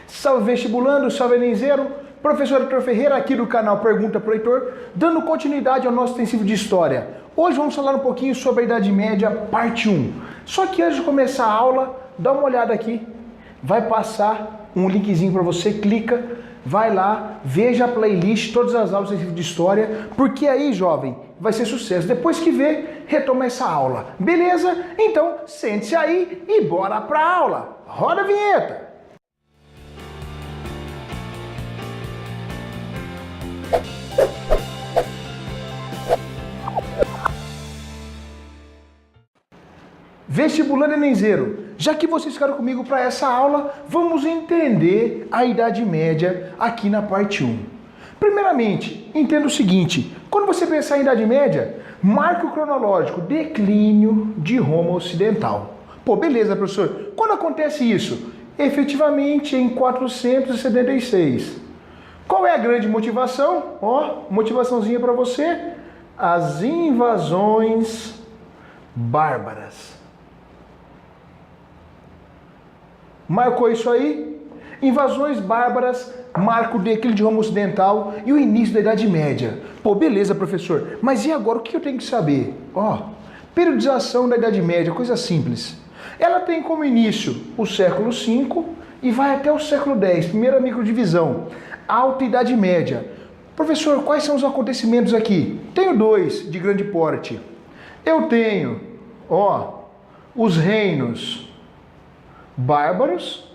Salve vestibulando, salve elenzeiro, professor Heitor Ferreira aqui do canal Pergunta pro Heitor, dando continuidade ao nosso intensivo de História. Hoje vamos falar um pouquinho sobre a Idade Média, parte 1. Só que antes de começar a aula, dá uma olhada aqui, vai passar um linkzinho para você, clica, vai lá, veja a playlist, todas as aulas do intensivo de História, porque aí, jovem, vai ser sucesso. Depois que ver, retoma essa aula. Beleza? Então, sente-se aí e bora pra aula. Roda a vinheta! Vestibulando elenzeiro, já que vocês ficaram comigo para essa aula, vamos entender a Idade Média aqui na parte 1. Primeiramente, entenda o seguinte, quando você pensar em Idade Média, marco cronológico, declínio de Roma Ocidental. Pô, beleza, professor, quando acontece isso? Efetivamente em 476. Qual é a grande motivação? Ó, motivaçãozinha para você, as invasões bárbaras. Marcou isso aí? Invasões bárbaras, marca o declínio de Roma Ocidental e o início da Idade Média. Pô, beleza, professor, mas e agora o que eu tenho que saber? Ó, periodização da Idade Média, coisa simples. Ela tem como início o século V e vai até o século X, primeira microdivisão, Alta Idade Média. Professor, quais são os acontecimentos aqui? Tenho dois de grande porte. Eu tenho, ó, os reinos bárbaros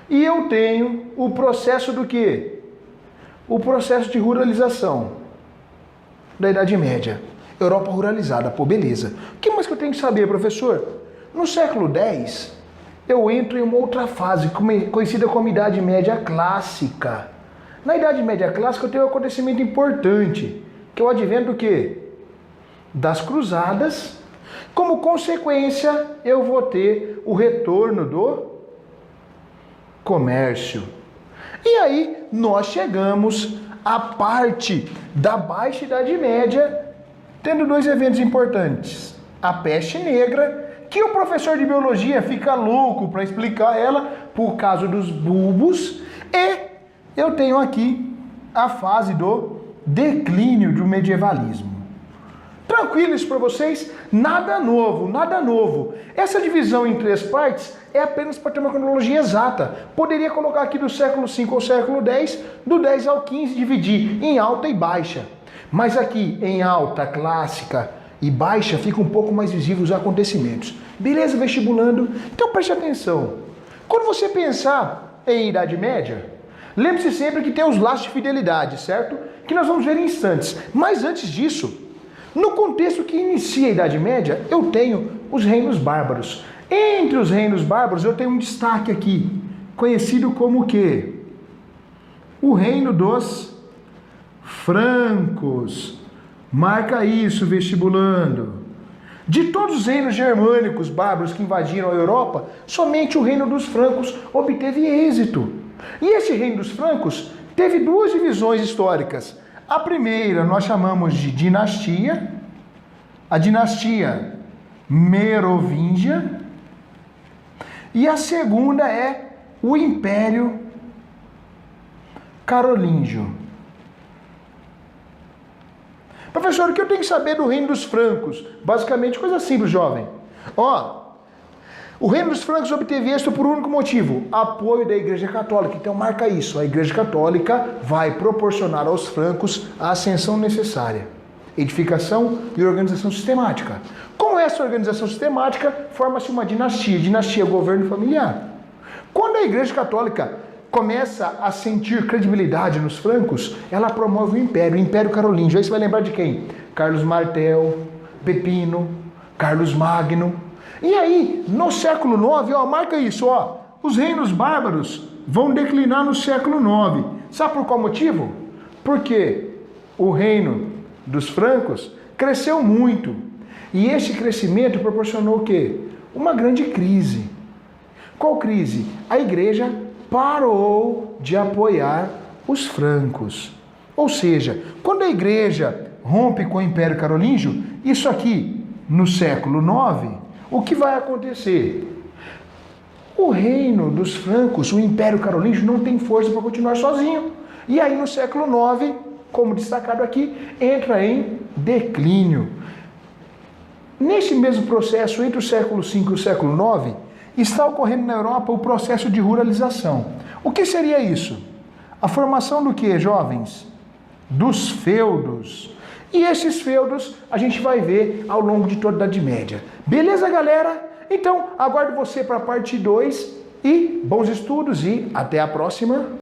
e eu tenho o processo do quê? O processo de ruralização da Idade Média. Europa ruralizada, pô, beleza. O que mais que eu tenho que saber, professor? No século X, eu entro em uma outra fase, conhecida como Idade Média Clássica. Na Idade Média Clássica eu tenho um acontecimento importante, que é o advento do quê? Das cruzadas. Como consequência, eu vou ter o retorno do comércio. E aí, nós chegamos à parte da Baixa Idade Média, tendo dois eventos importantes. A peste negra, que o professor de biologia fica louco para explicar ela, por causa dos bulbos, e eu tenho aqui a fase do declínio do medievalismo. Tranquilo isso para vocês? Nada novo, nada novo. Essa divisão em três partes é apenas para ter uma cronologia exata. Poderia colocar aqui do século V ao século X, do 10 ao 15, dividir em alta e baixa. Mas aqui em alta, clássica e baixa fica um pouco mais visível os acontecimentos. Beleza, vestibulando? Então preste atenção. Quando você pensar em Idade Média, lembre-se sempre que tem os laços de fidelidade, certo? Que nós vamos ver em instantes. Mas antes disso, no contexto que inicia a Idade Média, eu tenho os reinos bárbaros. Entre os reinos bárbaros, eu tenho um destaque aqui, conhecido como o quê? O reino dos francos. Marca isso, vestibulando. De todos os reinos germânicos bárbaros que invadiram a Europa, somente o reino dos francos obteve êxito. E esse reino dos francos teve duas divisões históricas. A primeira nós chamamos de dinastia, a dinastia Merovingia, e a segunda é o Império Carolíngio. Professor, o que eu tenho que saber do reino dos francos? Basicamente, coisa simples, jovem. Ó, o reino dos francos obteve êxito por um único motivo, apoio da Igreja Católica. Então marca isso, a Igreja Católica vai proporcionar aos francos a ascensão necessária, edificação e organização sistemática. Com essa organização sistemática, forma-se uma dinastia, dinastia governo familiar. Quando a Igreja Católica começa a sentir credibilidade nos francos, ela promove o Império Carolíngio. Aí você vai lembrar de quem? Carlos Martel, Pepino, Carlos Magno. E aí, no século IX, ó, marca isso, ó, os reinos bárbaros vão declinar no século IX. Sabe por qual motivo? Porque o reino dos francos cresceu muito. E esse crescimento proporcionou o quê? Uma grande crise. Qual crise? A igreja parou de apoiar os francos. Ou seja, quando a igreja rompe com o Império Carolíngio, isso aqui no século IX, o que vai acontecer? o reino dos francos, o Império Carolíngio, não tem força para continuar sozinho. E aí no século IX, como destacado aqui, entra em declínio. Nesse mesmo processo, entre o século V e o século IX, está ocorrendo na Europa o processo de ruralização. O que seria isso? A formação do que, jovens? Dos feudos. E esses feudos a gente vai ver ao longo de toda a Idade Média. Beleza, galera? Então, aguardo você para a parte 2 e bons estudos e até a próxima.